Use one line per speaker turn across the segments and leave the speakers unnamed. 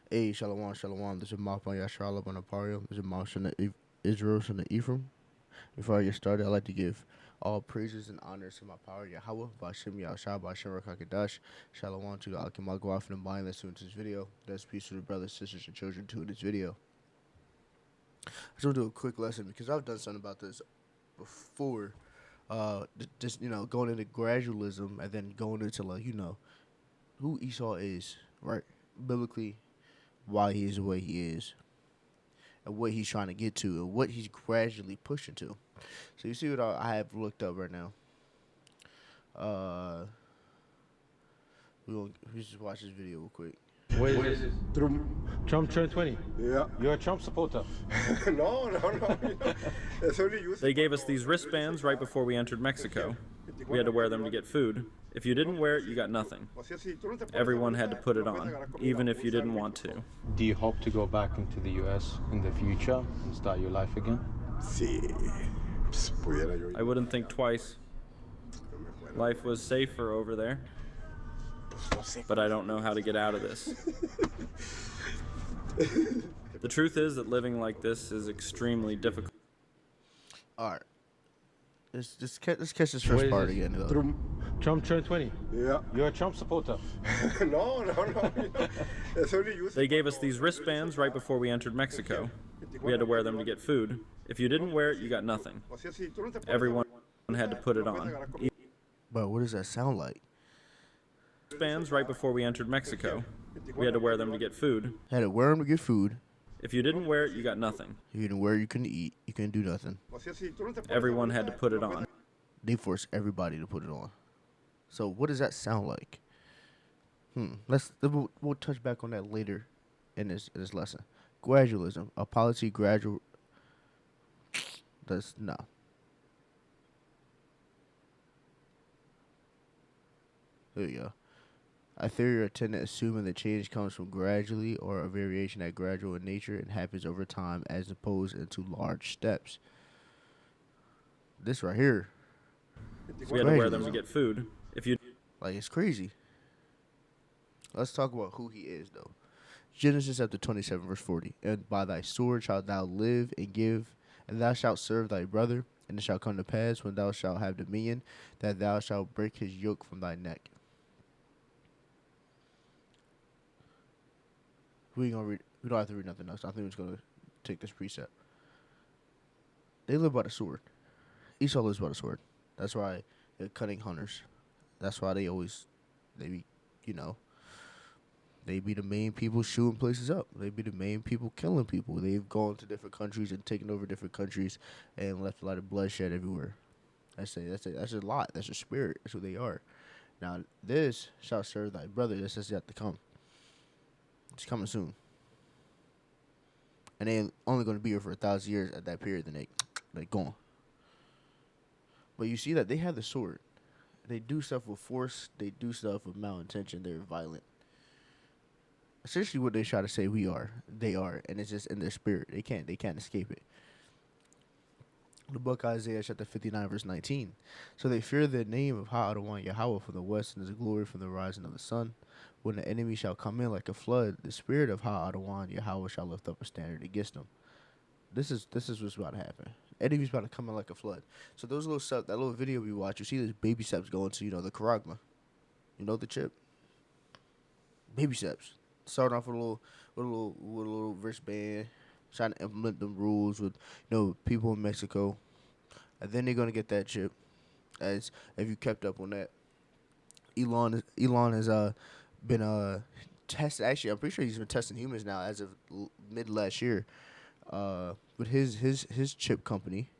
Hey, Shalom, Shalom. This is Mafan Yashrala Bonapario. This is Mashana Israel Shana Ephraim. Before I get started, I'd like to give all praises and honors to my power Yahweh, Bashem Yahshua, Bashem Rakakadash. Shalom to the Akimagwaf and the mind that's tuned to this video. That's peace to the brothers, sisters, and children to this video. I just want to do a quick lesson because I've done something about this before. Just, going into gradualism and then going into, who Esau is, right? Biblically, why he is the way he is, and what he's trying to get to, and what he's gradually pushing to. So you see what I have looked up right now. We just watch this video real quick.
What is this? Trump turned 20.
Yeah.
You're a Trump supporter.
No. It's only used.
They gave us these wristbands right before we entered Mexico. We had to wear them to get food. If you didn't wear it, you got nothing. Everyone had to put it on, even if you didn't want to.
Do you hope to go back into the US in the future and start your life again?
Sí. Pudiera yo.
I wouldn't think twice. Life was safer over there, but I don't know how to get out of this. The truth is that living like this is extremely difficult.
All right. Let's catch this first part again.
Trump turned 20.
Yeah.
You're a Trump supporter.
No. It's only used.
They gave us these wristbands right before we entered Mexico. We had to wear them to get food. If you didn't wear it, you got nothing. Everyone had to put it on.
But what does that sound like?
Wristbands right before we entered Mexico. We had to wear them to get food.
Had to wear them to get food.
If you didn't wear it, you got nothing.
If you didn't wear it, you couldn't eat. You couldn't do nothing.
Everyone had to put it on.
They forced everybody to put it on. So what does that sound like? We'll touch back on that later in this lesson. Gradualism, a policy gradual. That's no. There you go. A theory or tenant assuming that change comes from gradually or a variation that gradual in nature and happens over time as opposed into large steps. This right here.
We had to wear them to get food. If you
It's crazy. Let's talk about who he is, though. Genesis chapter 27, verse 40. And by thy sword shalt thou live and give, and thou shalt serve thy brother, and it shall come to pass when thou shalt have dominion, that thou shalt break his yoke from thy neck. We don't have to read nothing else. I think we're just gonna take this precept. They live by the sword. Esau lives by the sword. That's why they're cunning hunters. That's why they be the main people shooting places up. They be the main people killing people. They've gone to different countries and taken over different countries and left a lot of bloodshed everywhere. That's a lot. That's a spirit. That's who they are. Now this shall serve thy brother. This is yet to come. It's coming soon. And they only going to be here for 1,000 years at that period. Then they gone. But you see that they have the sword. They do stuff with force. They do stuff with malintention. They're violent. Essentially, what they try to say they are, and it's just in their spirit. They can't escape it. The book Isaiah chapter 59 verse 19. So they fear the name of Ha-Adonai Yahweh from the west, and his glory from the rising of the sun. When the enemy shall come in like a flood, the spirit of Ha-Adonai Yahweh shall lift up a standard against them. This is what's about to happen. Enemy's about to come in like a flood. So those that little video we watch, you see those baby steps going to the charagma, the chip. Baby steps. Starting off with a little wristband, trying to implement them rules with people in Mexico, and then they're gonna get that chip. As if you kept up on that, Elon has been tested. Actually, I'm pretty sure he's been testing humans now as of mid last year. With his chip company,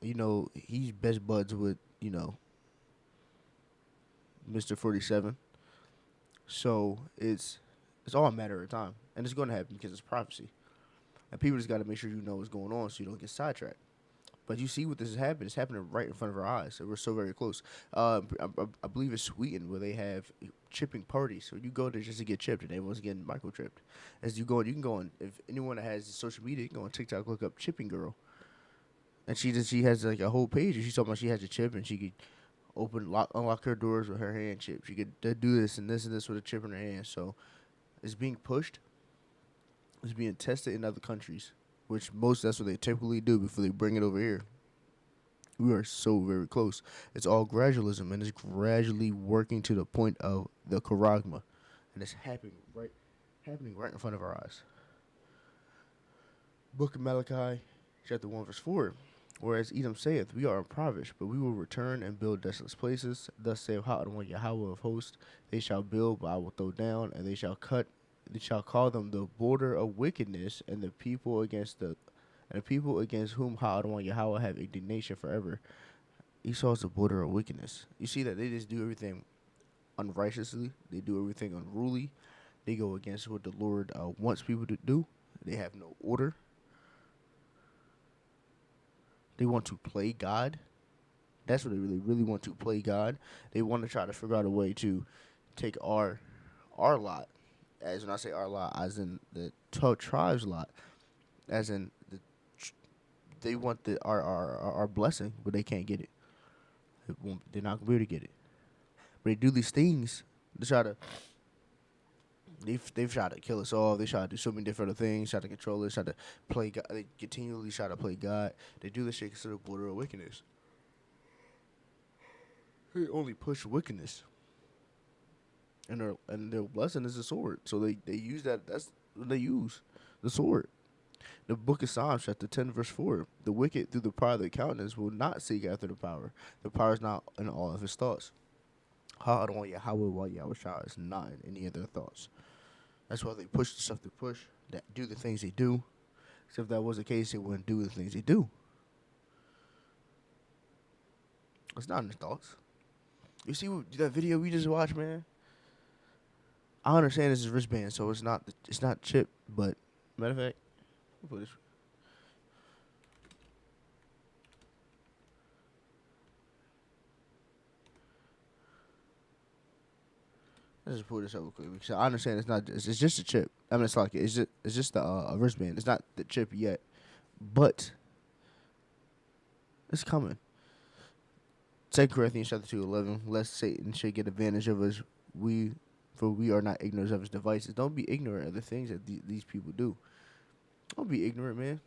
he's best buds with Mr. 47. So it's all a matter of time, and it's going to happen because it's prophecy, and people just got to make sure you know what's going on so you don't get sidetracked. But you see what this is happening. It's happening right in front of our eyes. So we're so very close. I believe it's Sweden where they have chipping parties. So you go there just to get chipped, and everyone's getting microchipped. As you go, you can go on. If anyone that has social media, you can go on TikTok, look up chipping girl, and she has like a whole page. And she's talking about she has a chip, and she could unlock her doors with her hand chip. She could do this and this and this with a chip in her hand. So is being pushed, is being tested in other countries, which that's what they typically do before they bring it over here. We are so very close. It's all gradualism, and it's gradually working to the point of the charagma, and it's happening right in front of our eyes. Book of Malachi, chapter 1, verse 4. Whereas Edom saith, we are impoverished, but we will return and build desolate places. Thus saith Adonai Yahweh of hosts, they shall build, but I will throw down, and they shall call them the border of wickedness, and the people against whom Adonai Yahweh have indignation forever. Esau is the border of wickedness. You see that they just do everything unrighteously. They do everything unruly. They go against what the Lord wants people to do. They have no order. They want to play God. That's what they really want to play God. They want to try to figure out a way to take our lot, as when I say our lot, as in the 12 tribes lot, as in they want our blessing, but they can't get it. They're not gonna be able to get it. But they do these things. They've tried to kill us all. They try to do so many different other things. Try to control us. Try to play God. They continually try to play God. They do this shit considered border of wickedness. They only push wickedness, and their blessing is the sword. So they use that. That's what they use, the sword. The book of Psalms, chapter 10, verse 4. The wicked, through the pride of their countenance, will not seek after the power. The power is not in all of his thoughts. Yahweh is not in any of their thoughts. That's why they push the stuff they push, that do the things they do. So if that was the case, they wouldn't do the things they do. It's not in their thoughts. You see that video we just watched, man? I understand this is wristband, so it's not chip, but matter of fact, I'll put this. Let's just pull this up real quick because I understand it's not. It's just a chip. I mean, it's just the a wristband. It's not the chip yet, but it's coming. 2 Corinthians chapter 2:11. Lest Satan should get advantage of us, for we are not ignorant of his devices. Don't be ignorant of the things that these people do. Don't be ignorant, man.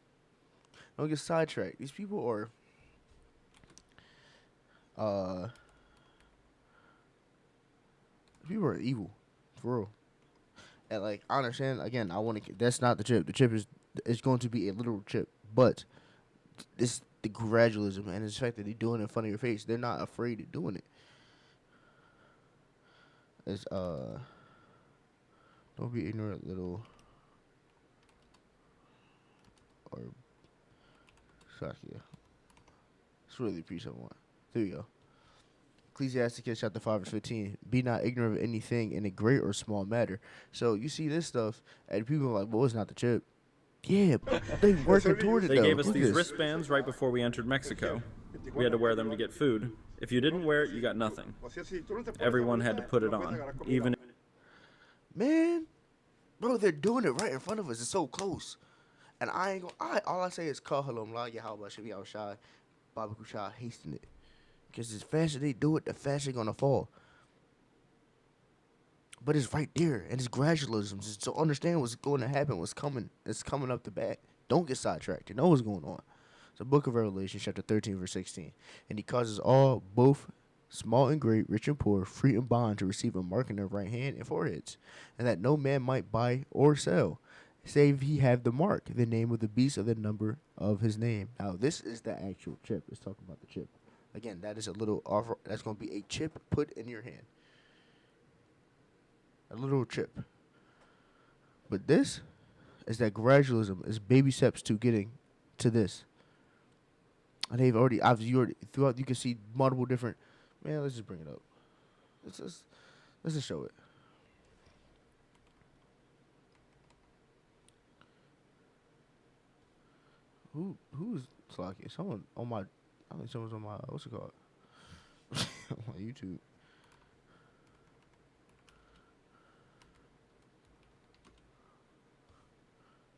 Don't get sidetracked. These people are people are evil, for real. And like I understand, again, that's not the chip. The chip is going to be a literal chip, but it's the gradualism and the fact that they're doing it in front of your face. They're not afraid of doing it. It's don't be ignorant, little or Sakia. It's really the piece I want. There you go. Ecclesiasticus chapter 5 verse 15. Be not ignorant of anything in a great or small matter. So you see this stuff, and people are like, well, it's not the chip. Yeah, they working toward it,
They
though.
gave us
Look
these
at this.
wristbands right before we entered Mexico. We had to wear them to get food. If you didn't wear it, you got nothing. Everyone had to put it on, even.
Man, bro, they're doing it right in front of us. It's so close. And I ain't gonna, all I say is call halom la Yahweh should be outside. Baba Kushah hasting it. Because as fast as they do it, the faster they're gonna fall. But it's right there, and it's gradualism. So understand what's going to happen, what's coming. It's coming up the back. Don't get sidetracked. You know what's going on. It's the book of Revelation, chapter 13, verse 16. And he causes all, both small and great, rich and poor, free and bond, to receive a mark in their right hand and foreheads, and that no man might buy or sell, save he have the mark, the name of the beast, of the number of his name. Now, this is the actual chip. It's talking about the chip. Again, that is a little offer. That's going to be a chip put in your hand. A little chip. But this is that gradualism is baby steps to getting to this. And they've already, throughout, you can see multiple different. Man, let's just bring it up. Let's just show it. Who's Slocky? Someone on my, I think someone's on my, what's it called? On my YouTube.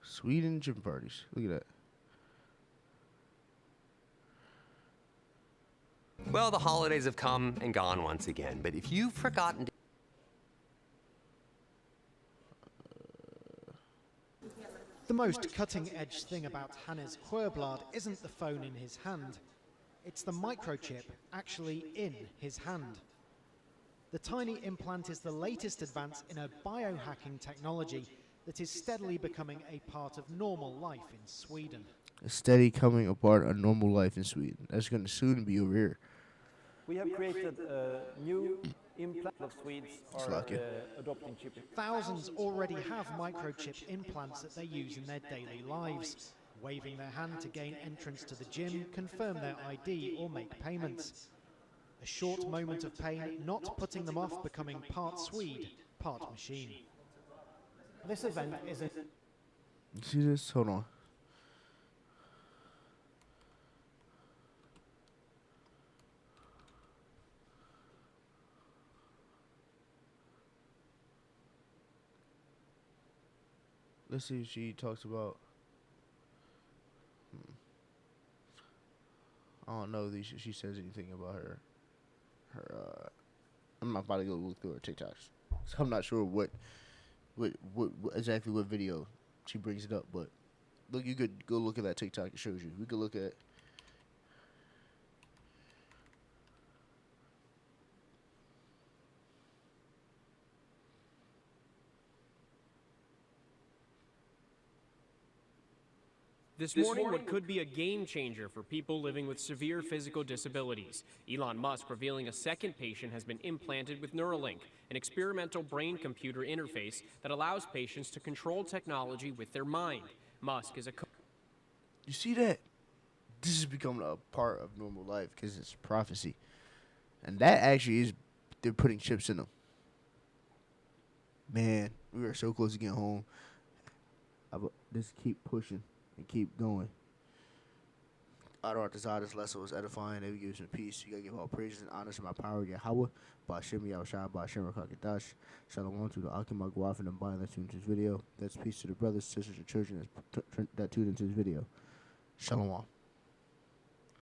Sweden gym parties. Look at that.
Well, the holidays have come and gone once again, but if you've forgotten to...
The most cutting-edge thing about Hannes Huerblad isn't the phone in his hand. It's the microchip actually in his hand. The tiny implant is the latest advance in a biohacking technology that is steadily becoming a part of normal life in Sweden.
A steady coming apart of normal life in Sweden. That's going to soon be over here.
We have created a new implant of Swedes are adopting chip.
Thousands already have microchip implants that they use in their daily lives, waving their hand to gain entrance to the gym, confirm their ID or make payments. A short moment of pain, not putting them off becoming part Swede, part machine. This event is a...
You see this? Hold on. Let's see if she talks about. I don't know if she says anything about her. I'm not about to go look through her TikToks. So I'm not sure what exactly what video she brings it up. But look, you could go look at that TikTok. It shows you. We could look at.
This morning, what could be a game changer for people living with severe physical disabilities. Elon Musk revealing a second patient has been implanted with Neuralink, an experimental brain-computer interface that allows patients to control technology with their mind. Musk is a...
You see that? This is becoming a part of normal life because it's prophecy. And that actually is, they're putting chips in them. Man, we are so close to getting home. Just keep pushing. And keep going. This lesson was edifying. They would give you some peace. You gotta give all praises and honor to my power, Yahweh. Ba'ashem Yahushua, Ba'ashem Rakakadash. Shalom to the Akim Agwaf and the body that tuned to this video. That's peace to the brothers, sisters, and children that tuned into this video. Shalom.